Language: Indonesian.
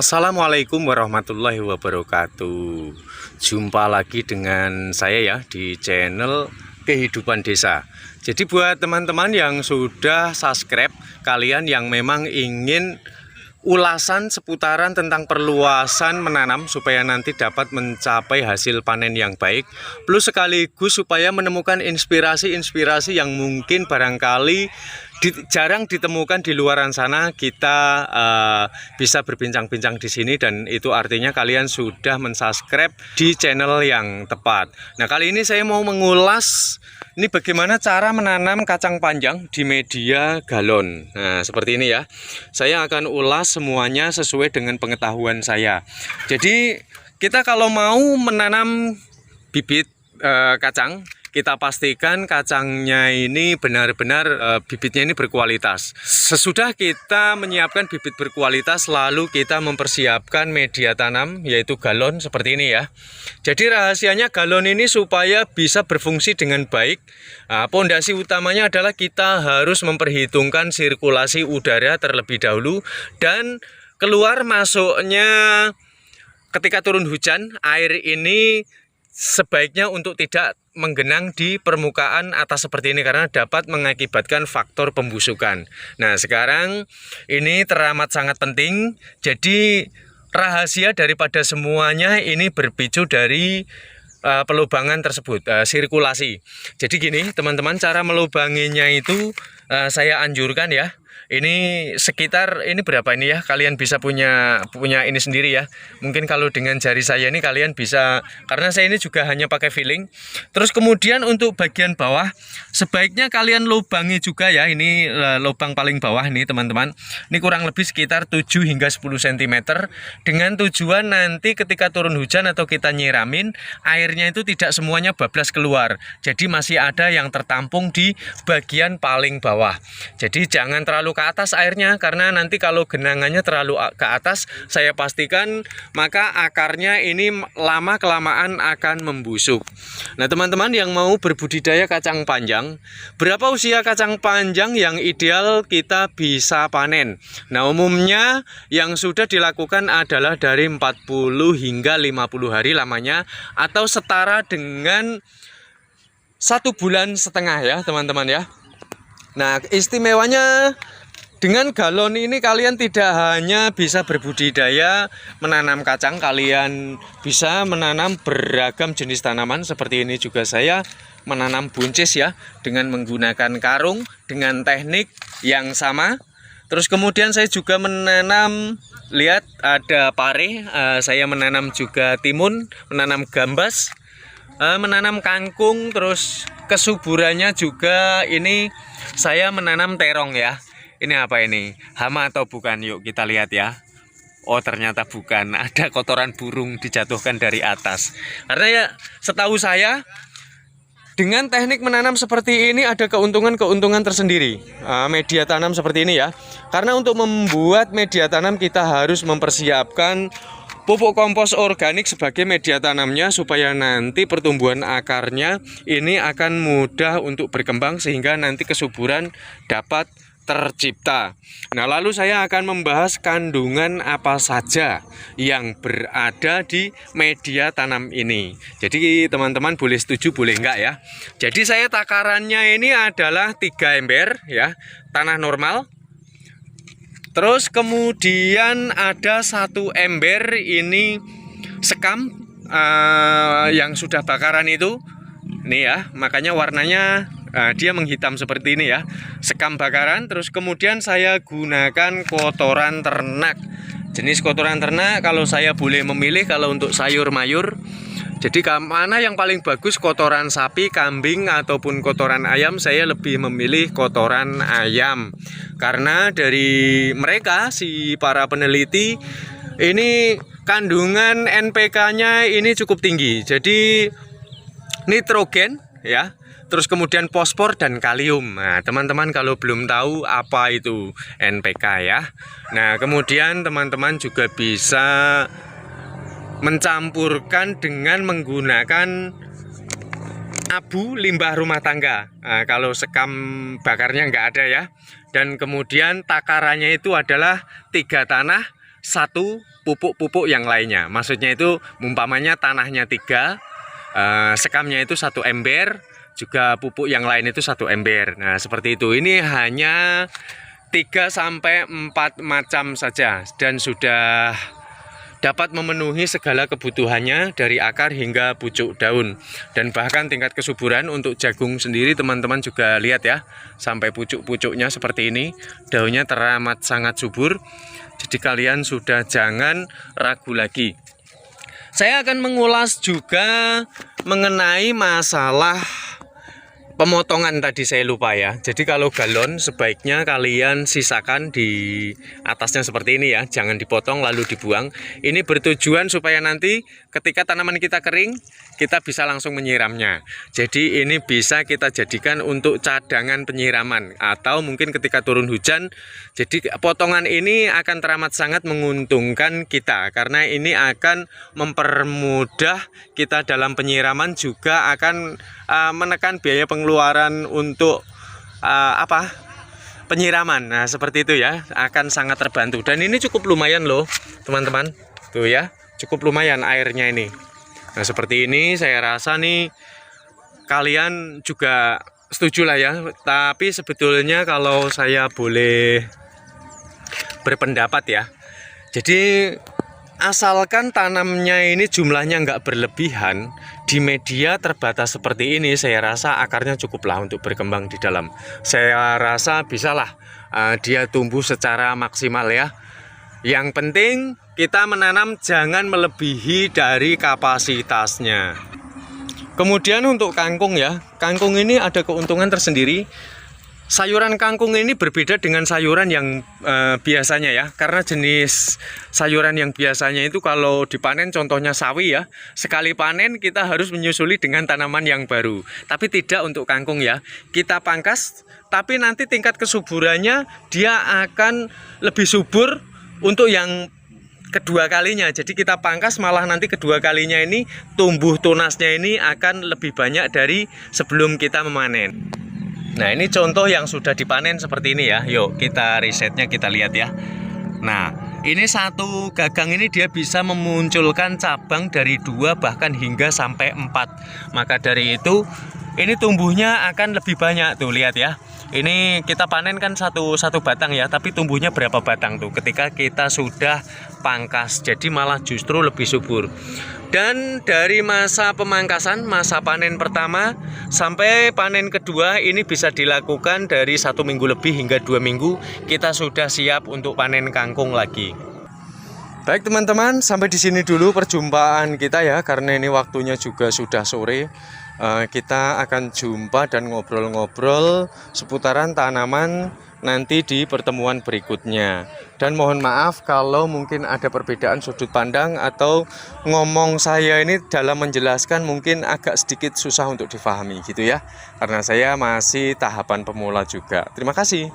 Assalamualaikum warahmatullahi wabarakatuh. Jumpa lagi dengan saya ya di channel Kehidupan Desa. Jadi buat teman-teman yang sudah subscribe, kalian yang memang ingin ulasan seputaran tentang perluasan menanam supaya nanti dapat mencapai hasil panen yang baik, plus sekaligus supaya menemukan inspirasi-inspirasi yang mungkin barangkali jarang ditemukan di luaran sana, kita bisa berbincang-bincang di sini, dan itu artinya kalian sudah mensubscribe di channel yang tepat. Nah, kali ini saya mau mengulas ini bagaimana cara menanam kacang panjang di media galon. Nah, seperti ini ya. Saya akan ulas semuanya sesuai dengan pengetahuan saya. Jadi, kita kalau mau menanam bibit kacang, kita pastikan kacangnya ini benar-benar bibitnya ini berkualitas. Sesudah kita menyiapkan bibit berkualitas, lalu kita mempersiapkan media tanam yaitu galon seperti ini ya. Jadi rahasianya galon ini supaya bisa berfungsi dengan baik. Pondasi utamanya adalah kita harus memperhitungkan sirkulasi udara terlebih dahulu, dan keluar masuknya ketika turun hujan, air ini sebaiknya untuk tidak menggenang di permukaan atas seperti ini karena dapat mengakibatkan faktor pembusukan. Nah, sekarang ini teramat sangat penting. Jadi rahasia daripada semuanya ini berpicu dari pelubangan tersebut, sirkulasi. Jadi gini teman-teman, cara melubanginya itu saya anjurkan ya. Ini sekitar, ini berapa ini ya, kalian bisa punya ini sendiri ya. Mungkin kalau dengan jari saya ini kalian bisa, karena saya ini juga hanya pakai feeling. Terus kemudian untuk bagian bawah sebaiknya kalian lubangi juga ya. Ini lubang paling bawah nih teman-teman. Ini kurang lebih sekitar 7 hingga 10 cm, dengan tujuan nanti ketika turun hujan atau kita nyiramin, airnya itu tidak semuanya bablas keluar. Jadi masih ada yang tertampung di bagian paling bawah. Jadi jangan terlalu ke atas airnya, karena nanti kalau genangannya terlalu ke atas, saya pastikan maka akarnya ini lama kelamaan akan membusuk. Nah teman-teman yang mau berbudidaya kacang panjang, berapa usia kacang panjang yang ideal kita bisa panen? Nah, umumnya yang sudah dilakukan adalah dari 40 hingga 50 hari lamanya, atau setara dengan 1,5 bulan ya teman-teman ya. Nah, istimewanya dengan galon ini kalian tidak hanya bisa berbudidaya menanam kacang, kalian bisa menanam beragam jenis tanaman. Seperti ini juga saya menanam buncis ya, dengan menggunakan karung dengan teknik yang sama. Terus kemudian saya juga menanam, lihat ada pare, saya menanam juga timun, menanam gambas, menanam kangkung. Terus kesuburannya juga ini saya menanam terong ya. Ini apa ini? Hama atau bukan? Yuk kita lihat ya. Oh, ternyata bukan. Ada kotoran burung dijatuhkan dari atas. Karena ya setahu saya dengan teknik menanam seperti ini ada keuntungan-keuntungan tersendiri. Media tanam seperti ini ya. Karena untuk membuat media tanam kita harus mempersiapkan pupuk kompos organik sebagai media tanamnya, supaya nanti pertumbuhan akarnya ini akan mudah untuk berkembang sehingga nanti kesuburan dapat tercipta. Nah, lalu saya akan membahas kandungan apa saja yang berada di media tanam ini. Jadi teman-teman boleh setuju boleh enggak ya. Jadi saya takarannya ini adalah 3 ember ya, tanah normal. Terus kemudian ada 1 ember ini sekam yang sudah bakaran itu. Nih ya, makanya warnanya dia menghitam seperti ini ya, sekam bakaran. Terus kemudian saya gunakan kotoran ternak. Jenis kotoran ternak kalau saya boleh memilih, kalau untuk sayur mayur, jadi mana yang paling bagus, kotoran sapi, kambing, ataupun kotoran ayam, saya lebih memilih kotoran ayam. Karena dari mereka, si para peneliti, ini kandungan NPK-nya ini cukup tinggi. Jadi nitrogen ya, terus kemudian fosfor dan kalium. Nah teman-teman kalau belum tahu apa itu NPK ya, nah kemudian teman-teman juga bisa mencampurkan dengan menggunakan abu limbah rumah tangga. Nah, kalau sekam bakarnya nggak ada ya. Dan kemudian takarannya itu adalah 3 tanah 1 pupuk-pupuk yang lainnya. Maksudnya itu umpamanya tanahnya 3, sekamnya itu 1 ember, juga pupuk yang lain itu 1 ember. Nah, seperti itu. Ini hanya 3-4 macam saja dan sudah dapat memenuhi segala kebutuhannya dari akar hingga pucuk daun. Dan bahkan tingkat kesuburan untuk jagung sendiri teman-teman juga lihat ya, sampai pucuk-pucuknya seperti ini, daunnya teramat sangat subur. Jadi kalian sudah jangan ragu lagi. Saya akan mengulas juga mengenai masalah pemotongan tadi, saya lupa ya. Jadi kalau galon sebaiknya kalian sisakan di atasnya seperti ini ya, jangan dipotong lalu dibuang. Ini bertujuan supaya nanti ketika tanaman kita kering, kita bisa langsung menyiramnya. Jadi ini bisa kita jadikan untuk cadangan penyiraman, atau mungkin ketika turun hujan. Jadi potongan ini akan teramat sangat menguntungkan kita, karena ini akan mempermudah kita dalam penyiraman, juga akan menekan biaya pengeluaran untuk penyiraman. Nah, seperti itu ya, akan sangat terbantu. Dan ini cukup lumayan loh teman-teman, tuh ya, cukup lumayan airnya ini. Nah, seperti ini saya rasa nih kalian juga setuju lah ya. Tapi sebetulnya kalau saya boleh berpendapat ya, jadi asalkan tanamnya ini jumlahnya nggak berlebihan, di media terbatas seperti ini, saya rasa akarnya cukuplah untuk berkembang di dalam. Saya rasa bisalah dia tumbuh secara maksimal ya. Yang penting kita menanam jangan melebihi dari kapasitasnya. Kemudian untuk kangkung ya, kangkung ini ada keuntungan tersendiri. Sayuran kangkung ini berbeda dengan sayuran yang biasanya ya, karena jenis sayuran yang biasanya itu kalau dipanen, contohnya sawi ya, sekali panen kita harus menyusuli dengan tanaman yang baru. Tapi tidak untuk kangkung ya, kita pangkas, tapi nanti tingkat kesuburannya dia akan lebih subur untuk yang kedua kalinya. Jadi kita pangkas, malah nanti kedua kalinya ini tumbuh tunasnya ini akan lebih banyak dari sebelum kita memanen. Nah, ini contoh yang sudah dipanen seperti ini ya. Yuk kita risetnya kita lihat ya. Nah, ini satu gagang ini dia bisa memunculkan cabang dari 2 bahkan hingga sampai 4. Maka dari itu ini tumbuhnya akan lebih banyak tuh, lihat ya. Ini kita panen kan satu batang ya, tapi tumbuhnya berapa batang tuh ketika kita sudah pangkas. Jadi malah justru lebih subur. Dan dari masa pemangkasan, masa panen pertama sampai panen kedua ini bisa dilakukan dari 1 minggu lebih hingga 2 minggu, kita sudah siap untuk panen kangkung lagi. Baik teman-teman, sampai di sini dulu perjumpaan kita ya, karena ini waktunya juga sudah sore. Kita akan jumpa dan ngobrol-ngobrol seputaran tanaman nanti di pertemuan berikutnya. Dan mohon maaf kalau mungkin ada perbedaan sudut pandang atau ngomong saya ini dalam menjelaskan mungkin agak sedikit susah untuk difahami gitu ya, karena saya masih tahapan pemula juga. Terima kasih.